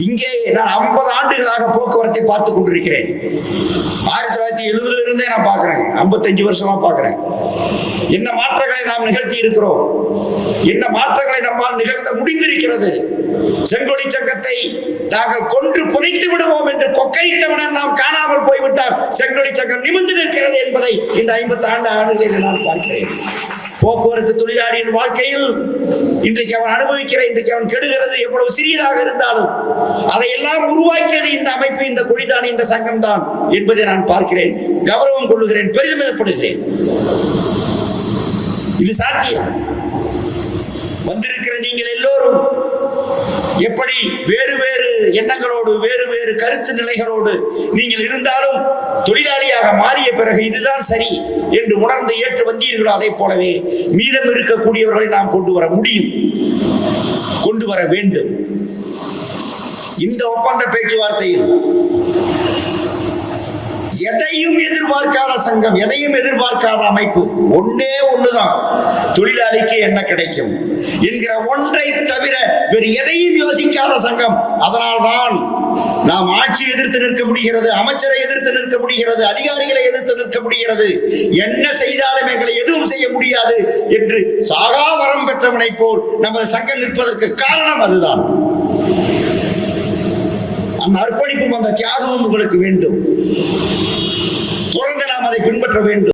இங்கே நான் 50 ஆண்டுகளாக போக்குவரத்தை பார்த்து கொண்டிருக்கிறேன். 1970 இருந்தே நான் பார்க்கிறேன், 55 வருஷமா பார்க்கிறேன். என்ன மாற்றங்களை நாம் நிகழ்த்தி இருக்கிறோம், என்ன மாற்றங்களை நம்மால் நிகழ்த்த முடிந்திருக்கிறது. செங்கொடி சங்கத்தை நாங்கள் கொன்று புதைத்து விடுவோம் என்று கொக்கைத்தவுடன் நாம் காணாமல் போய்விட்டால் செங்கொடி சங்கம் நிமிர்ந்து நிற்கிறது என்பதை இந்த 50 ஆண்டுகளில் நான் பார்க்கிறேன். போக்குவரத்து தொழிலாளியின் வாழ்க்கையில் இன்றைக்கு அவன் அனுபவிக்கிற, இன்றைக்கு அவன் கெடுகிறது எவ்வளவு சிறியதாக இருந்தாலும் அதையெல்லாம் உருவாக்கியது இந்த அமைப்பு, இந்த குடிதான், இந்த சங்கம் தான் என்பதை நான் பார்க்கிறேன், கௌரவம் கொள்ளுகிறேன், பெருமிதப்படுகிறேன். இது சாத்தியம். வந்திருக்கிற நீங்கள் எல்லோரும் எப்படி வேறு வேறு எண்ணங்களோடு, வேறு வேறு கருத்து நிலைகளோடு நீங்கள் இருந்தாலும் தொழிலாளியாக மாறிய பிறகு இதுதான் சரி என்று உணர்ந்து ஏற்று வந்தீர்களோ, அதை போலவே மீதம் இருக்கக்கூடியவர்களை நாம் கொண்டு வர முடியும், கொண்டு வர வேண்டும். இந்த ஒப்பந்த பேச்சுவார்த்தையில் எதையும் எதிர்பார்க்காத சங்கம், எதையும் எதிர்பார்க்காத அமைப்பு, ஒண்ணுதான், தொழிலாளிக்கு என்ன கிடைக்கும் என்கிற ஒன்றை தவிர வேறு எதையும் யோசிக்காத சங்கம். அதனால்தான் நாம் ஆட்சி எதிர்த்து நிற்க முடிகிறது, அமைச்சரை எதிர்த்து நிற்க முடிகிறது, அதிகாரிகளை எதிர்த்து நிற்க முடிகிறது. என்ன செய்தாலும் எங்களை எதுவும் செய்ய முடியாது என்று சாகாவரம் பெற்றவனை போல் நமது சங்கம் நிற்பதற்கு காரணம் அதுதான். அந்த அர்ப்பணிப்பும் அந்த தியாகமும் உங்களுக்கு வேண்டும். தொடர்ந்து நாம் அதை பின்பற்ற வேண்டும்.